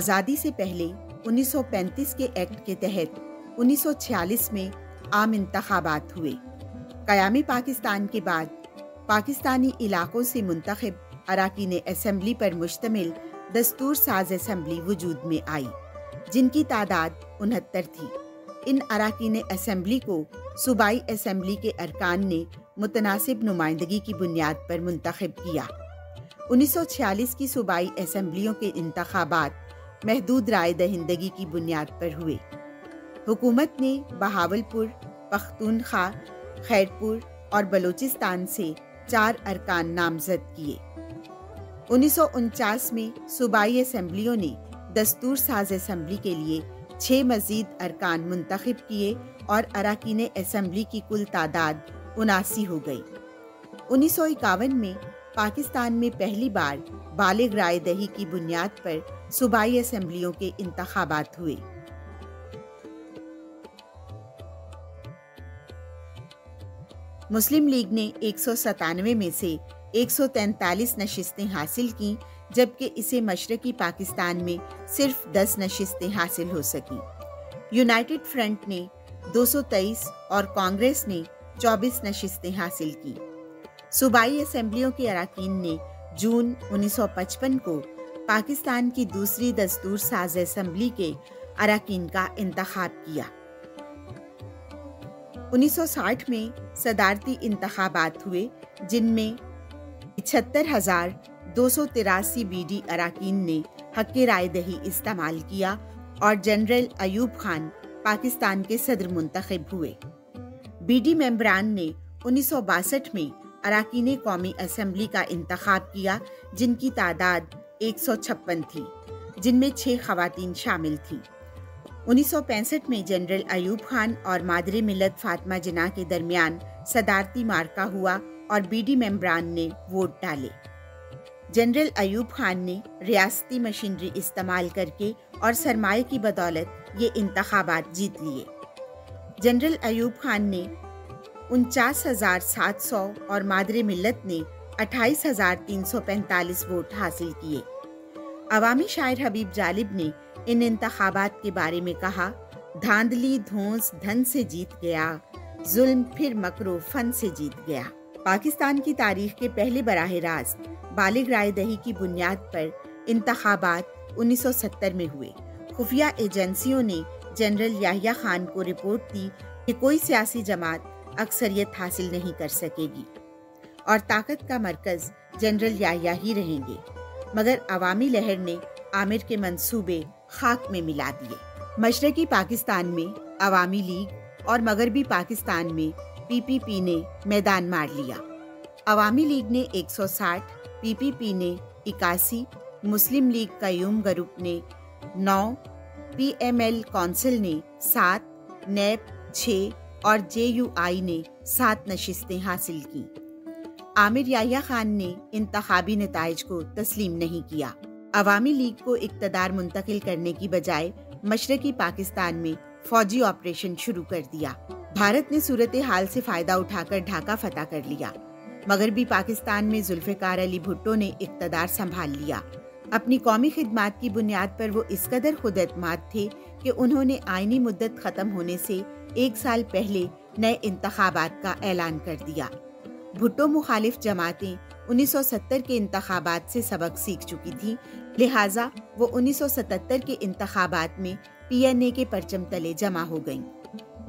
आज़ादी से पहले 1935 के एक्ट के तहत 1946 में आम इंतखाबात हुए। क़यामी पाकिस्तान के बाद पाकिस्तानी इलाकों से मुंतखब अराकीन असेंबली पर मुश्तमिल दस्तूर साज असेंबली वजूद में आई, जिनकी तादाद 69 थी। इन अराकीन असेंबली को सूबाई असेंबली के अरकान ने मुतनासिब नुमाइंदगी की बुनियाद पर मुंतखब किया। 1946 की सूबाई असेंबलियों के इंतखाबात महदूद राय दहिंदगी की बुनियाद पर हुए। हुकूमत ने बहावलपुर, पख्तूनख्वा, खैरपुर और बलूचिस्तान से 4 अरकान नामजद किए। 1949 में सूबाई असेंबलियों ने दस्तूर साज असेंबली के लिए 6 मजीद अरकान मुंतखब किए और अराकीन असेंबली की कुल तादाद 79 हो गई। 1951 में पाकिस्तान में पहली बार बालिग राय दही की बुनियाद पर सूबाई असेंबलियों के इंतखाबात हुए। मुस्लिम लीग ने 197 में से 143 नशिस्तें हासिल की, जबकि इसे मशरकी पाकिस्तान में सिर्फ 10 नशिस्तें हासिल हो सकी। यूनाइटेड फ्रंट ने 223 और कांग्रेस ने 24 नशिस्तें हासिल की। सूबाई असेंबलियों के अराकीन ने जून 1955 को पाकिस्तान की दूसरी दस्तूर साज असेंबली के अराकीन का इंतखाब किया। 1960 में सदारती इंतखाबात हुए, जिनमें 76,283 बीडी अराकीन ने हक़ राय दही इस्तेमाल किया और जनरल अयूब खान पाकिस्तान के सदर मुंतखब हुए। बीडी मेंबरान ने 1962 में अराकीन कौमी असेंबली का इंतखाब किया, जिनकी तादाद 156 थी, जिनमें 6 खवातीन शामिल थीं। 1965 में जनरल अयूब खान और मादरे मिल्लत फातिमा जिन्ना के दरमियान सदारती मार्का हुआ और बीडी मेंबरान ने वोट डाले। जनरल अयूब खान ने रियासती मशीनरी इस्तेमाल करके और सरमाए की बदौलत ये इंतखाबात जीत लिए। जनरल अयूब खान ने 49,700 और मादरे मिल्लत ने 28,345 वोट हासिल किए। अवामी शायर हबीब जालिब ने इन इंतखाबात के बारे में कहा, धांधली धौंस धन से जीत गया, जुल्म फिर मकरो फन से जीत गया। पाकिस्तान की तारीख के पहले बराह रास्त बालिग राय दही की बुनियाद पर इंतखाबात 1970 में हुए। खुफिया एजेंसियों ने जनरल याहिया खान को रिपोर्ट दी कि कोई सियासी जमात अक्सरियत हासिल नहीं कर सकेगी और ताकत का मरकज जनरल याहिया ही रहेंगे, मगर अवामी लहर ने आमिर के मंसूबे खाक में मिला दिए। मशरकी पाकिस्तान में अवामी लीग और मगरबी पाकिस्तान में पीपीपी ने मैदान मार लिया। अवामी लीग ने 160, पीपीपी ने 81, मुस्लिम लीग कयूम ग्रुप ने 9, पीएमएल काउंसिल ने 7, नैप 6 और जेयूआई ने 7 नशिस्तें हासिल की। आमिर याहिया खान ने इंतखाबी नताइज को तस्लीम नहीं किया। अवामी लीग को इक़्तिदार मुंतकिल करने की बजाय मशरकी पाकिस्तान में फौजी ऑपरेशन शुरू कर दिया। भारत ने सूरत हाल से फायदा उठाकर ढाका फतह कर लिया। मगरबी पाकिस्तान में जुल्फ़िकार अली भुट्टो ने इक़्तिदार संभाल लिया। अपनी कौमी खिदमात की बुनियाद पर वो इस कदर खुद एतमाद थे कि उन्होंने आईनी मुद्दत ख़त्म होने से 1 साल पहले नए इंतखाबात का ऐलान कर दिया। भुट्टो मुखालिफ जमातें 1970 के इंतखाबात से सबक सीख चुकी थी, लिहाजा वो 1977 के इंतखाबात में पीएनए के परचम तले जमा हो गईं।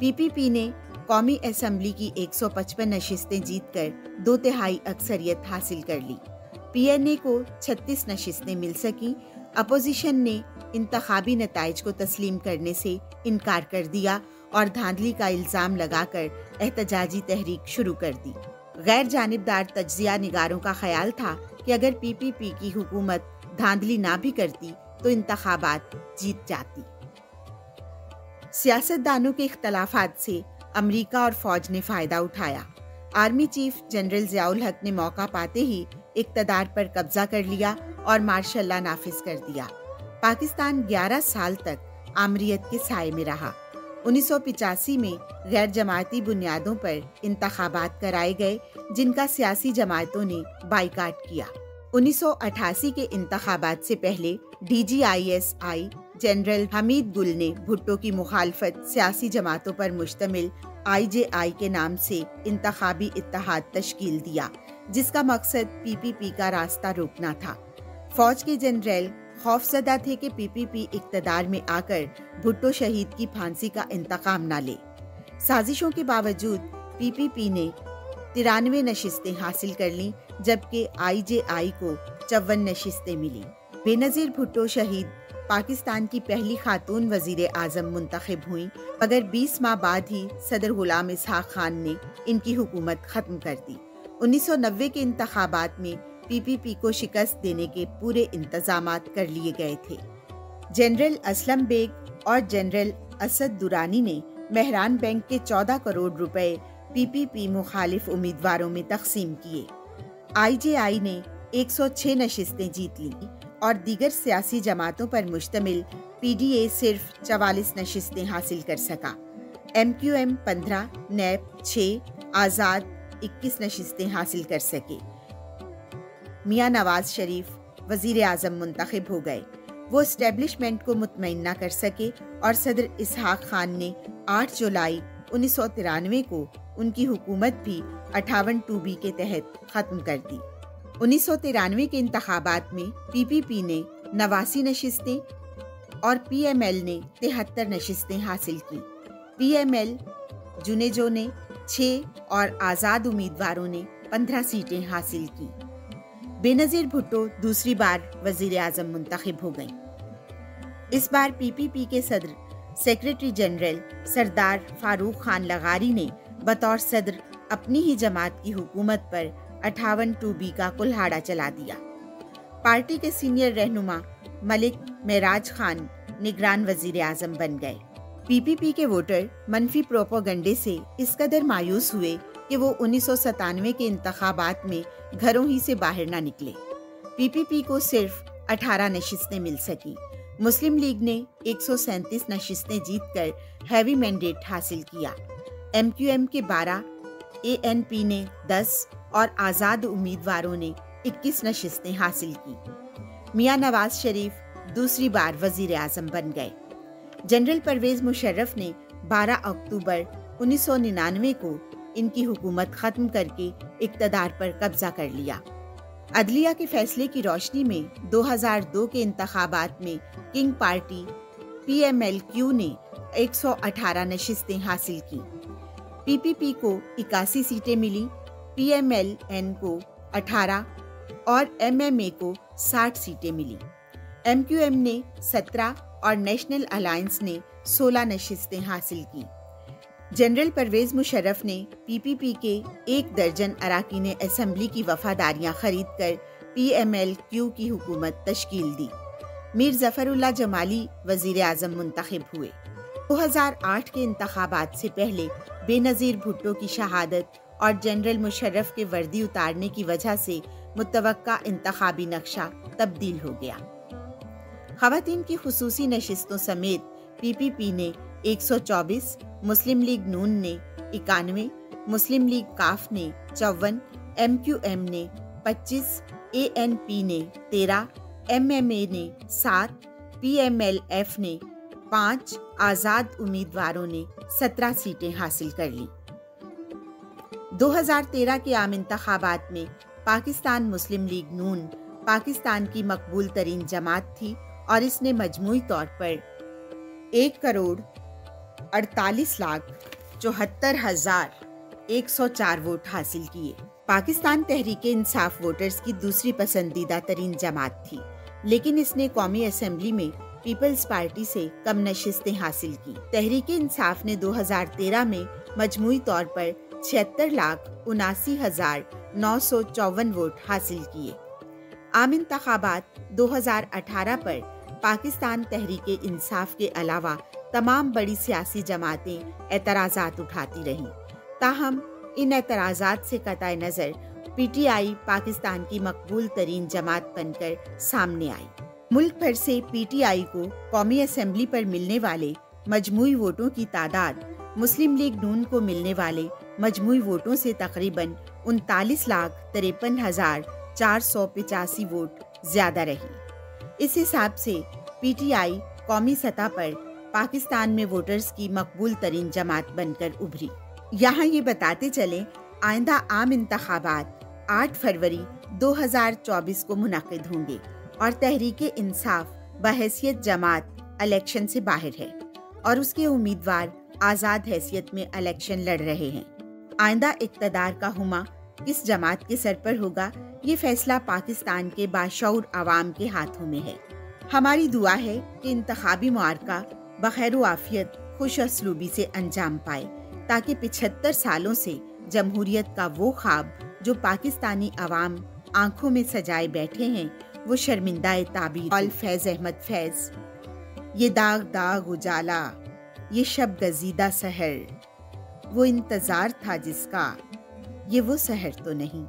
पीपीपी ने कौमी असेंबली की 155 नशिस्तें जीतकर 2/3 अक्सरियत हासिल कर ली। पीएनए को 36 नशिस्तें मिल सकी। अपोजिशन ने इंतखाबी नताइज को तस्लीम करने से इनकार कर दिया और धांधली का इल्ज़ाम लगाकर एहतजाजी तहरीक शुरू कर दी। गैर जानिबदार तज्जिया निगारों का ख्याल था कि अगर पीपीपी की हुकूमत धांधली ना भी करती तो इंतखाबात जीत जाती। सियासतदानों के इख्तलाफात से अमरीका और फौज ने फ़ायदा उठाया। आर्मी चीफ जनरल ज़ियाउल हक ने मौका पाते ही इक़्तिदार पर कब्जा कर लिया और मार्शल लॉ नाफिज कर दिया। पाकिस्तान 11 साल तक आमरीत के साए में रहा। 1985 में गैर जमाती बुनियादों पर इंतखाबात कराए गए, जिनका सियासी जमातों ने बाइकाट किया। 1988 के इंतखाबात से पहले DGISI जनरल हमीद गुल ने भुट्टो की मुखालफत सियासी जमातों पर मुश्तमिल IJI के नाम से इंतखाबी इत्तेहाद तश्कील दिया, जिसका मकसद PPP का रास्ता रोकना था। फौज के जनरल खौफजदा थे कि PPP इक़्तिदार में आकर भुट्टो शहीद की फांसी का इंतकाम ना ले। साजिशों के बावजूद PPP ने 93 नशिस्तें हासिल कर लीं, जबकि IJI को 54 नशिस्तें मिली। बेनज़ीर भुट्टो शहीद पाकिस्तान की पहली खातून वज़ीर आज़म मुंतखब हुई, मगर 20 माह बाद ही सदर गुलाम इसहाक खान ने इनकी हुकूमत ख़त्म कर दी। 1990 के इंतखाबात में PPP को शिकस्त देने के पूरे इंतजामात कर लिए गए थे। जनरल असलम बेग और जनरल असद दुरानी ने मेहरान बैंक के 14 करोड़ रुपए PPP मुखालिफ उम्मीदवारों में तकसीम किए। IJI ने 106 नशिस्तें जीत लीं और दीगर सियासी जमातों पर मुश्तमिल PDA सिर्फ 44 नशिस्तें हासिल कर सका। MQM 15, NAP 6, आज़ाद 21 नशिस्तें हासिल कर सके। मियां नवाज शरीफ वज़ीर आज़म मुंतखब हो गए। वो इस्टेब्लिशमेंट को मुतमईन कर सके और सदर इसहाक खान ने 8 जुलाई 1993 को उनकी हुकूमत भी 58(2)B के तहत ख़त्म कर दी। 1993 के इंतखाबात में PPP ने 89 नशिस्तें और PML ने 73 नशिस्तें हासिल की। PML जुनेजो ने 6 और आज़ाद उम्मीदवारों ने 15 सीटें हासिल की। बेनज़ीर भुट्टो दूसरी बार वज़ीर आज़म मुंतखब हो गईं। इस बार PPP के सदर सेक्रेटरी जनरल सरदार फारूक खान लगारी ने बतौर सदर अपनी ही जमात की हुकूमत पर 58(2)B का कुल्हाड़ा चला दिया। पार्टी के सीनियर रहनुमा मलिक मेराज खान निगरान वज़ीर आज़म बन गए। PPP के वोटर मनफी प्रोपोगंडे से इस कदर मायूस हुए कि वो 1997 के इंतखाबात में घरों ही से बाहर ना निकले। PPP को सिर्फ 18 नशिस्तें मिल सकी। मुस्लिम लीग ने 137 नशिस्तें जीतकर हैवी मैंडेट हासिल किया। MQM के 12, ANP ने 10 और आज़ाद उम्मीदवारों ने 21 नशिस्तें हासिल की। मियां नवाज शरीफ दूसरी बार वज़ीर आज़म बन गए। जनरल परवेज़ मुशर्रफ ने 12 अक्टूबर 1999 को इनकी हुकूमत ख़त्म करके इक़्तिदार पर कब्जा कर लिया। अदलिया के फैसले की रोशनी में 2002 के इंतखाबात में किंग पार्टी PMLQ ने 118 नशिस्तें हासिल की। PPP को 81 सीटें मिली, PMLN को 18 और MMA को 60 सीटें मिली। MQM ने 17 और नेशनल अलायंस ने 16 नशिस्तें हासिल की। जनरल परवेज़ मुशर्रफ ने PPP के 1 दर्जन अराकीन असम्बली की वफादारियां खरीद कर PMLQ की हुकूमत तश्कील दी। मीर ज़फ़रुल्लाह जमाली वज़ीर आज़म मुंतखब हुए। 2008 के इंतखाबात से पहले बेनज़ीर भुट्टो की शहादत और जनरल मुशर्रफ के वर्दी उतारने की वजह से मुतवक्का इंतखाबी नक्शा तब्दील हो गया। ख़वातीन की खुसूसी नशिस्तों समेत PPP ने 124, मुस्लिम लीग नून ने 91, मुस्लिम लीग काफ ने 54, MQM ने 25, ANP ने 13, MMA ने 7, PMLF ने 5, आज़ाद उम्मीदवारों ने 17 सीटें हासिल कर ली। 2013 के आम इंतखाबात में पाकिस्तान मुस्लिम लीग नून पाकिस्तान की मकबूल तरीन जमात थी और इसने मजमूई तौर पर 1,48,74,104 वोट हासिल किए। पाकिस्तान तहरीक इंसाफ वोटर्स की दूसरी पसंदीदा तरीन जमात थी, लेकिन इसने कौमी असेंबली में पीपल्स पार्टी से कम नशिस्तें हासिल की। तहरीक इंसाफ ने 2013 में मजमूई तौर पर 76,79,954 वोट हासिल किए। आम इंतखाबात 2018 पर पाकिस्तान तहरीक इंसाफ के अलावा तमाम बड़ी सियासी जमातें एतराज़ात उठाती रहीं। ताहम इन एतराज़ात से कतई नज़र PTI पाकिस्तान की मकबूल तरीन जमात बनकर सामने आई। मुल्क भर से PTI को कौमी असेंबली पर मिलने वाले मजमूई वोटों की तादाद मुस्लिम लीग नून को मिलने वाले मजमूई वोटों से तकरीबन 39,53,485 वोट ज्यादा रही। इस हिसाब से पीटीआई कौमी सतह पर पाकिस्तान में वोटर्स की मकबूल तरीन जमात बनकर उभरी। यहाँ ये बताते चले, आइंदा आम इंतखाबात 8 फरवरी 2024 को मुनाकिद होंगे और तहरीके इंसाफ बहैसियत जमात इलेक्शन से बाहर है और उसके उम्मीदवार आज़ाद हैसियत में इलेक्शन लड़ रहे हैं। आइंदा इक़्तिदार का हुमा किस जमात के सर पर होगा, ये फैसला पाकिस्तान के बाशऊर आवाम के हाथों में है। हमारी दुआ है कि इंतखाबी मुआरका बखैर आफियत खुश असलूबी से अंजाम पाए, ताकि 75 सालों से जमहूरियत का वो ख्वाब जो पाकिस्तानी अवाम आंखों में सजाए बैठे हैं, वो शर्मिंदा ताबीर। और फैज़ अहमद फैज़, ये दाग दाग उजाला, ये शब गजीदा सहर, वो इंतजार था जिसका, ये वो सहर तो नहीं।